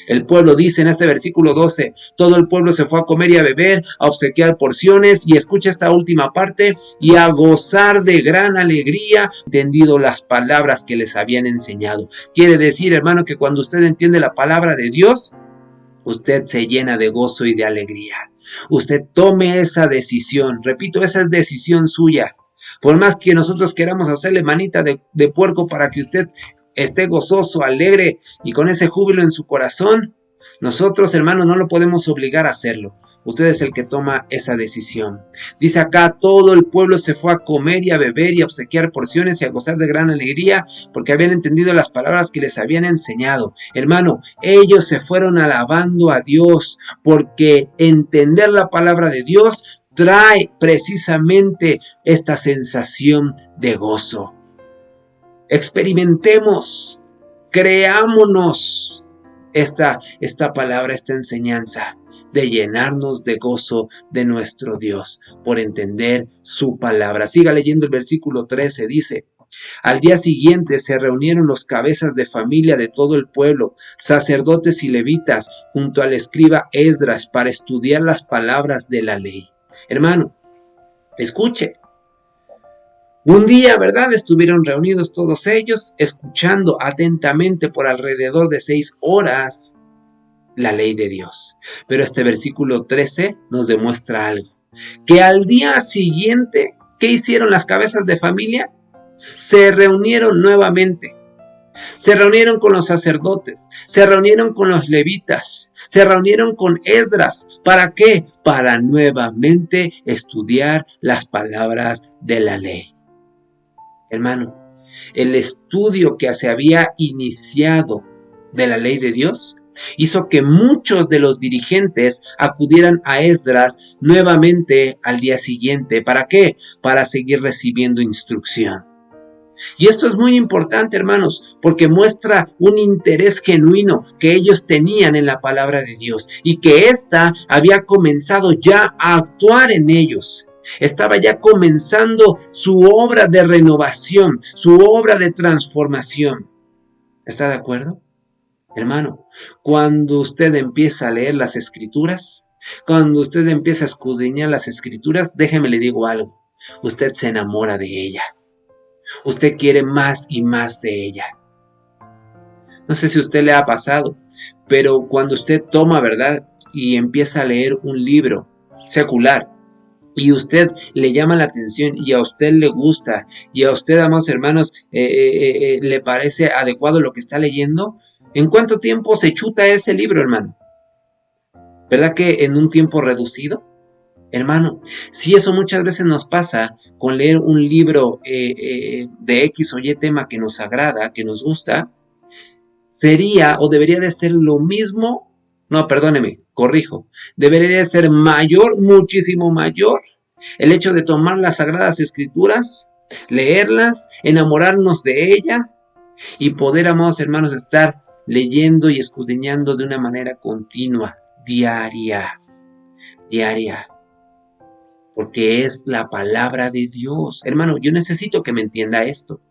El pueblo dice en este versículo 12, todo el pueblo se fue a comer y a beber, a obsequiar porciones, y escucha esta última parte, y a gozar de gran alegría, entendido las palabras que les habían enseñado. Quiere decir, hermano, que cuando usted entiende la palabra de Dios, usted se llena de gozo y de alegría. Usted tome esa decisión, repito, esa es decisión suya. Por más que nosotros queramos hacerle manita de puerco para que usted esté gozoso, alegre y con ese júbilo en su corazón, nosotros, hermanos, no lo podemos obligar a hacerlo. Usted es el que toma esa decisión. Dice acá, todo el pueblo se fue a comer y a beber y a obsequiar porciones y a gozar de gran alegría, porque habían entendido las palabras que les habían enseñado. Hermano, ellos se fueron alabando a Dios, porque entender la palabra de Dios trae precisamente esta sensación de gozo. Experimentemos, creámonos esta palabra, esta enseñanza de llenarnos de gozo de nuestro Dios por entender su palabra. Siga leyendo el versículo 13, dice: al día siguiente se reunieron los cabezas de familia de todo el pueblo, sacerdotes y levitas, junto al escriba Esdras, para estudiar las palabras de la ley. Hermano, escuche. Un día, ¿verdad?, estuvieron reunidos todos ellos, escuchando atentamente por alrededor de 6 horas la ley de Dios. Pero este versículo 13 nos demuestra algo. Que al día siguiente, ¿qué hicieron las cabezas de familia? Se reunieron nuevamente. Se reunieron con los sacerdotes, se reunieron con los levitas, se reunieron con Esdras. ¿Para qué? Para nuevamente estudiar las palabras de la ley. Hermano, el estudio que se había iniciado de la ley de Dios hizo que muchos de los dirigentes acudieran a Esdras nuevamente al día siguiente. ¿Para qué? Para seguir recibiendo instrucción. Y esto es muy importante, hermanos, porque muestra un interés genuino que ellos tenían en la palabra de Dios y que ésta había comenzado ya a actuar en ellos. Estaba ya comenzando su obra de renovación, su obra de transformación. ¿Está de acuerdo? Hermano, cuando usted empieza a leer las Escrituras, cuando usted empieza a escudriñar las Escrituras, déjeme le digo algo, usted se enamora de ella. Usted quiere más y más de ella. No sé si a usted le ha pasado, pero cuando usted toma, ¿verdad?, y empieza a leer un libro secular, y usted le llama la atención y a usted le gusta y a usted, amados hermanos, le parece adecuado lo que está leyendo, ¿en cuánto tiempo se chuta ese libro, hermano? ¿Verdad que en un tiempo reducido? Hermano, si eso muchas veces nos pasa con leer un libro de X o Y tema que nos agrada, que nos gusta, sería o debería de ser lo mismo. No, perdóneme, corrijo. Debería de ser mayor, muchísimo mayor, el hecho de tomar las Sagradas Escrituras, leerlas, enamorarnos de ella y poder, amados hermanos, estar leyendo y escudriñando de una manera continua, diaria. Porque es la palabra de Dios. Hermano, yo necesito que me entienda esto.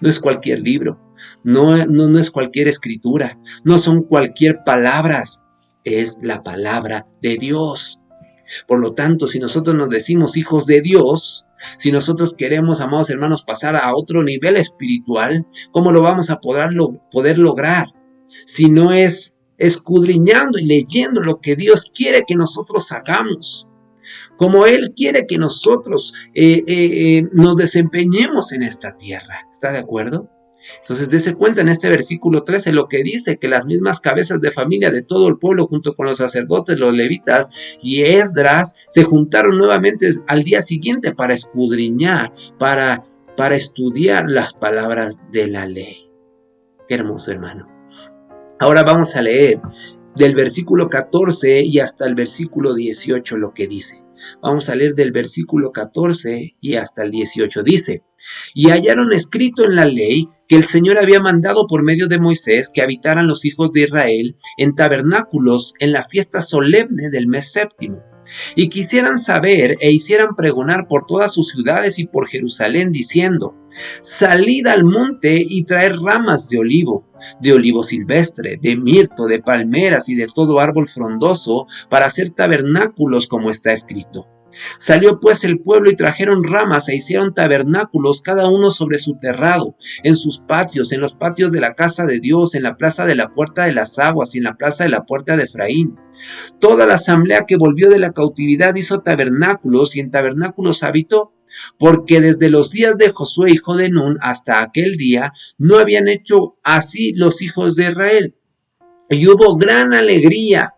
No es cualquier libro, no es cualquier escritura, no son cualquier palabras. Es la palabra de Dios. Por lo tanto, si nosotros nos decimos hijos de Dios, si nosotros queremos, amados hermanos, pasar a otro nivel espiritual, ¿cómo lo vamos a poder lograr? sino es escudriñando y leyendo lo que Dios quiere que nosotros hagamos, como Él quiere que nosotros nos desempeñemos en esta tierra. ¿Está de acuerdo? Entonces, dése cuenta en este versículo 13 lo que dice, que las mismas cabezas de familia de todo el pueblo, junto con los sacerdotes, los levitas y Esdras, se juntaron nuevamente al día siguiente para escudriñar, para estudiar las palabras de la ley. Qué hermoso, hermano. Ahora vamos a leer del versículo 14 y hasta el versículo 18 lo que dice. Vamos a leer del versículo 14 y hasta el 18. Dice: y hallaron escrito en la ley que el Señor había mandado por medio de Moisés que habitaran los hijos de Israel en tabernáculos en la fiesta solemne del mes séptimo, y quisieran saber e hicieran pregonar por todas sus ciudades y por Jerusalén, diciendo: salid al monte y traed ramas de olivo silvestre, de mirto, de palmeras y de todo árbol frondoso, para hacer tabernáculos como está escrito. Salió pues el pueblo y trajeron ramas e hicieron tabernáculos, cada uno sobre su terrado, en sus patios, en los patios de la casa de Dios, en la plaza de la puerta de las aguas y en la plaza de la puerta de Efraín. Toda la asamblea que volvió de la cautividad hizo tabernáculos y en tabernáculos habitó, porque desde los días de Josué hijo de Nun hasta aquel día no habían hecho así los hijos de Israel. Y hubo gran alegría.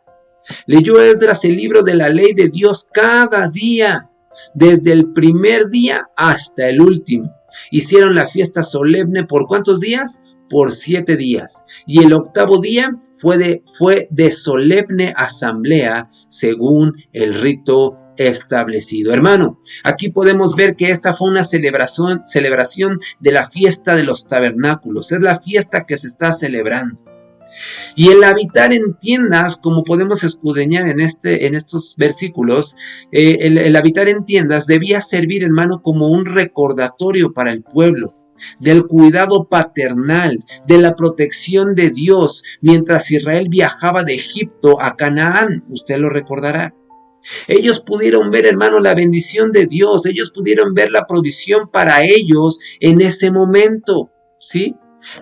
Leyó Esdras el libro de la ley de Dios cada día, desde el primer día hasta el último. Hicieron la fiesta solemne ¿por cuántos días? Por 7 días. Y el octavo día fue de solemne asamblea, según el rito establecido. Hermano, aquí podemos ver que esta fue una celebración de la fiesta de los tabernáculos. Es la fiesta que se está celebrando. Y el habitar en tiendas, como podemos escudriñar en estos versículos, el habitar en tiendas debía servir, hermano, como un recordatorio para el pueblo del cuidado paternal, de la protección de Dios, mientras Israel viajaba de Egipto a Canaán. Usted lo recordará. Ellos pudieron ver, hermano, la bendición de Dios. Ellos pudieron ver la provisión para ellos en ese momento, ¿sí?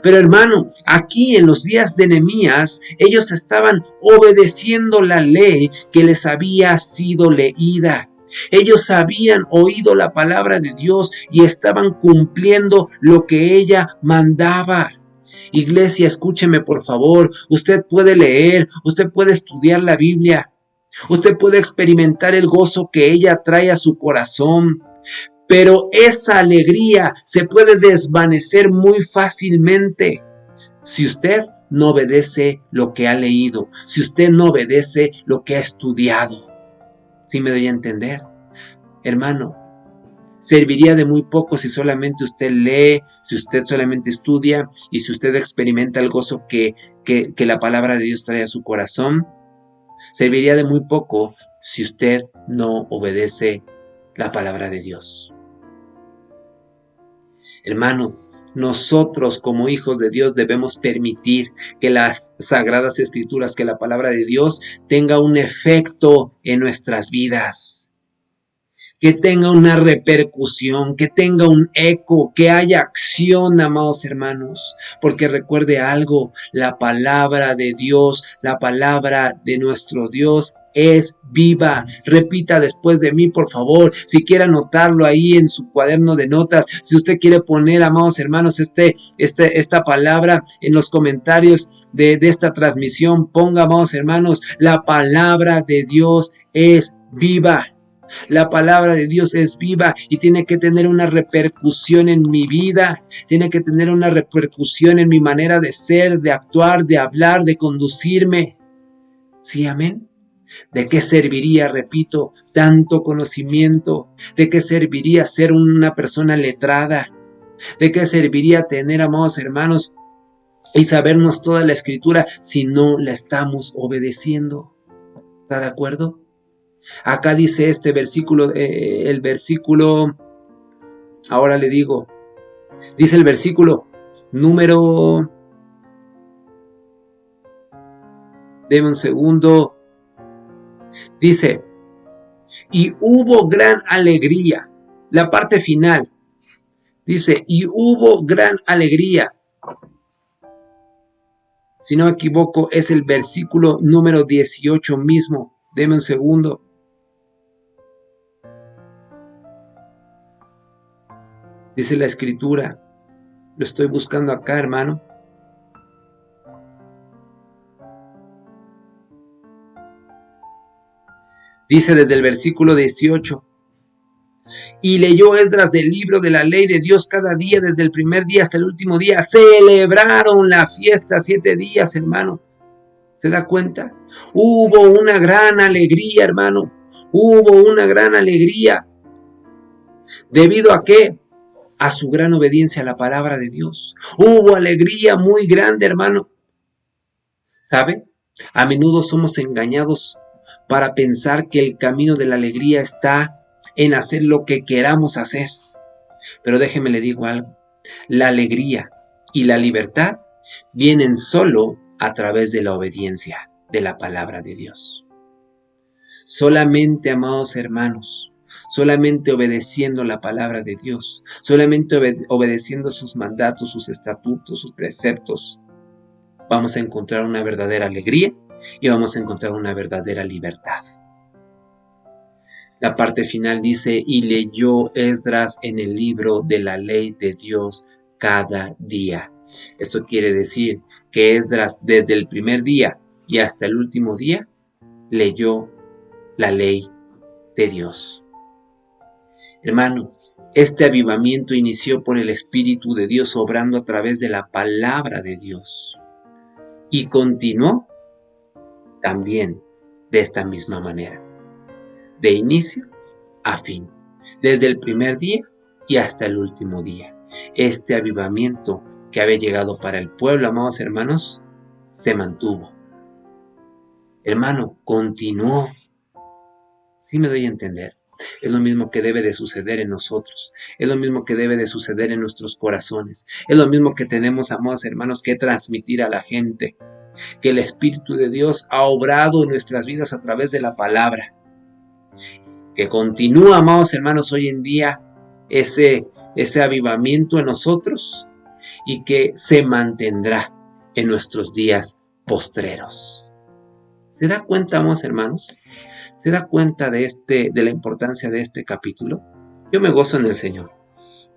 Pero hermano, aquí en los días de Nehemías, ellos estaban obedeciendo la ley que les había sido leída. Ellos habían oído la palabra de Dios y estaban cumpliendo lo que ella mandaba. Iglesia, escúcheme por favor. Usted puede leer, usted puede estudiar la Biblia, usted puede experimentar el gozo que ella trae a su corazón. Pero esa alegría se puede desvanecer muy fácilmente si usted no obedece lo que ha leído, si usted no obedece lo que ha estudiado. ¿Sí me doy a entender? Hermano, serviría de muy poco si solamente usted lee, si usted solamente estudia y si usted experimenta el gozo que la palabra de Dios trae a su corazón. Serviría de muy poco si usted no obedece la palabra de Dios. Hermano, nosotros como hijos de Dios debemos permitir que las sagradas escrituras, que la palabra de Dios tenga un efecto en nuestras vidas, que tenga una repercusión, que tenga un eco, que haya acción, amados hermanos, porque recuerde algo, la palabra de Dios, la palabra de nuestro Dios es viva. Repita después de mí, por favor, si quiere anotarlo ahí en su cuaderno de notas, si usted quiere poner, amados hermanos, esta palabra en los comentarios de esta transmisión, ponga, amados hermanos, la palabra de Dios es viva. La palabra de Dios es viva y tiene que tener una repercusión en mi vida, tiene que tener una repercusión en mi manera de ser, de actuar, de hablar, de conducirme. ¿Sí, amén? ¿De qué serviría, repito, tanto conocimiento? ¿De qué serviría ser una persona letrada? ¿De qué serviría tener, amados hermanos, y sabernos toda la escritura si no la estamos obedeciendo? ¿Está de acuerdo? Acá dice este versículo, el versículo, ahora le digo, dice el versículo número, deme un segundo, dice, y hubo gran alegría, la parte final, dice, y hubo gran alegría. Si no me equivoco, es el versículo número 18 mismo. Deme un segundo. Dice la escritura, lo estoy buscando acá, hermano. Dice desde el versículo 18, y leyó Esdras del libro de la ley de Dios cada día, desde el primer día hasta el último día. Celebraron la fiesta 7 días, hermano. ¿Se da cuenta? Hubo una gran alegría, hermano. Hubo una gran alegría. ¿Debido a qué? A su gran obediencia a la palabra de Dios. Hubo alegría muy grande, hermano. ¿Sabe? A menudo somos engañados para pensar que el camino de la alegría está en hacer lo que queramos hacer. Pero déjeme le digo algo. La alegría y la libertad vienen solo a través de la obediencia de la palabra de Dios. Solamente, amados hermanos, solamente obedeciendo la palabra de Dios, solamente obedeciendo sus mandatos, sus estatutos, sus preceptos, vamos a encontrar una verdadera alegría y vamos a encontrar una verdadera libertad. La parte final dice, y leyó Esdras en el libro de la ley de Dios cada día. Esto quiere decir que Esdras desde el primer día y hasta el último día leyó la ley de Dios. Hermano, este avivamiento inició por el Espíritu de Dios obrando a través de la palabra de Dios y continuó también de esta misma manera, de inicio a fin, desde el primer día y hasta el último día. Este avivamiento que había llegado para el pueblo, amados hermanos, se mantuvo. Hermano, continuó. ¿Sí me doy a entender? Es lo mismo que debe de suceder en nosotros. Es lo mismo que debe de suceder en nuestros corazones. Es lo mismo que tenemos, amados hermanos, que transmitir a la gente. Que el Espíritu de Dios ha obrado en nuestras vidas a través de la palabra. Que continúa, amados hermanos, hoy en día ese avivamiento en nosotros y que se mantendrá en nuestros días postreros. ¿Se da cuenta, amados hermanos? ¿Se da cuenta de la importancia de este capítulo? Yo me gozo en el Señor,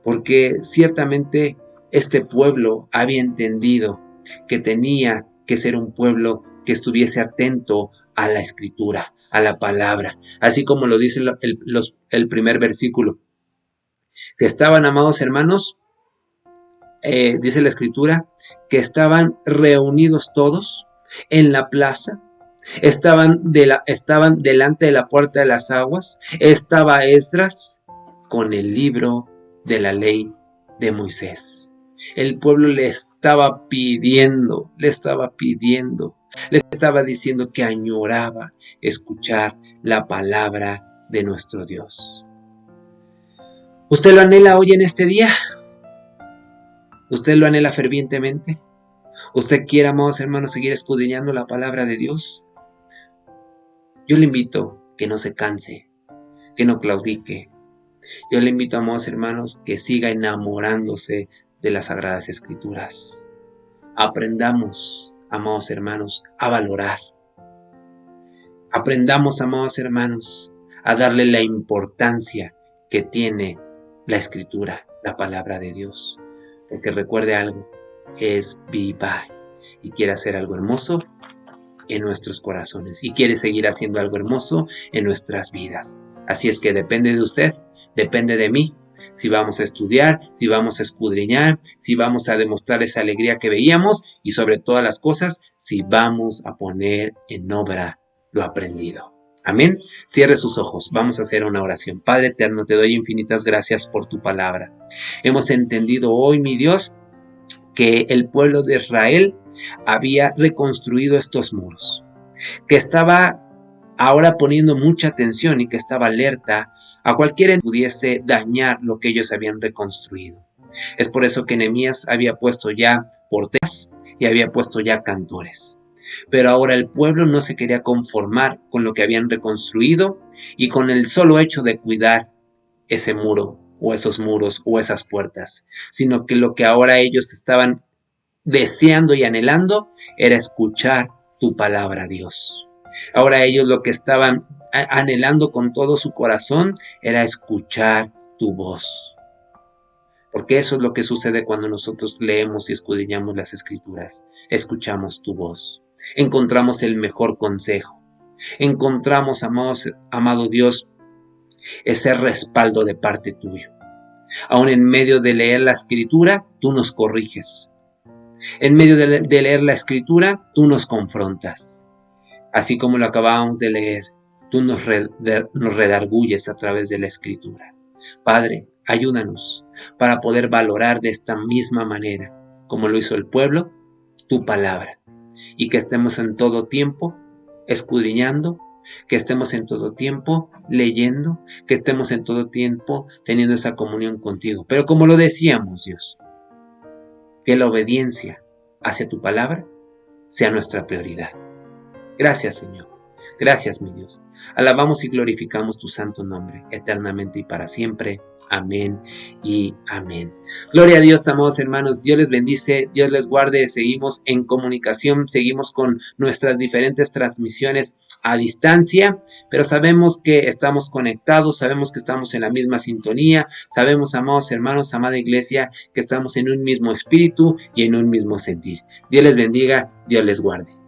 porque ciertamente este pueblo había entendido que tenía que ser un pueblo que estuviese atento a la Escritura, a la palabra, así como lo dice el primer versículo, que estaban, amados hermanos, dice la Escritura, que estaban reunidos todos en la plaza, estaban delante de la puerta de las aguas, estaba Esdras con el libro de la ley de Moisés. El pueblo le estaba pidiendo, le estaba diciendo que añoraba escuchar la palabra de nuestro Dios. ¿Usted lo anhela hoy en este día? ¿Usted lo anhela fervientemente? ¿Usted quiere, amados hermanos, seguir escudriñando la palabra de Dios? Yo le invito que no se canse, que no claudique. Yo le invito, amados hermanos, que siga enamorándose de las Sagradas Escrituras. Aprendamos, amados hermanos, a valorar. Aprendamos, amados hermanos, a darle la importancia que tiene la Escritura, la palabra de Dios. Porque recuerde algo, es viva y quiere hacer algo hermoso en nuestros corazones y quiere seguir haciendo algo hermoso en nuestras vidas. Así es que depende de usted, depende de mí, si vamos a estudiar, si vamos a escudriñar, si vamos a demostrar esa alegría que veíamos y sobre todas las cosas, si vamos a poner en obra lo aprendido. Amén. Cierre sus ojos. Vamos a hacer una oración. Padre eterno, te doy infinitas gracias por tu palabra. Hemos entendido hoy, mi Dios, que el pueblo de Israel había reconstruido estos muros, que estaba ahora poniendo mucha atención y que estaba alerta a cualquiera que pudiese dañar lo que ellos habían reconstruido. Es por eso que Nehemías había puesto ya porteras y había puesto ya cantores. Pero ahora el pueblo no se quería conformar con lo que habían reconstruido y con el solo hecho de cuidar ese muro o esos muros o esas puertas, sino que lo que ahora ellos estaban deseando y anhelando era escuchar tu palabra, Dios. Ahora ellos lo que estaban anhelando con todo su corazón era escuchar tu voz. Porque eso es lo que sucede cuando nosotros leemos y escudriñamos las Escrituras. Escuchamos tu voz. Encontramos el mejor consejo. Encontramos, amado Dios, ese respaldo de parte tuyo. Aún en medio de leer la Escritura, tú nos corriges. En medio de leer la Escritura, tú nos confrontas. Así como lo acabábamos de leer, tú nos redarguyes a través de la Escritura. Padre, ayúdanos para poder valorar de esta misma manera, como lo hizo el pueblo, tu palabra. Y que estemos en todo tiempo escudriñando, que estemos en todo tiempo leyendo, que estemos en todo tiempo teniendo esa comunión contigo. Pero como lo decíamos, Dios, que la obediencia hacia tu palabra sea nuestra prioridad. Gracias, Señor. Gracias, mi Dios. Alabamos y glorificamos tu santo nombre, eternamente y para siempre. Amén y amén. Gloria a Dios, amados hermanos. Dios les bendice, Dios les guarde. Seguimos en comunicación, seguimos con nuestras diferentes transmisiones a distancia, pero sabemos que estamos conectados, sabemos que estamos en la misma sintonía, sabemos, amados hermanos, amada iglesia, que estamos en un mismo espíritu y en un mismo sentir. Dios les bendiga, Dios les guarde.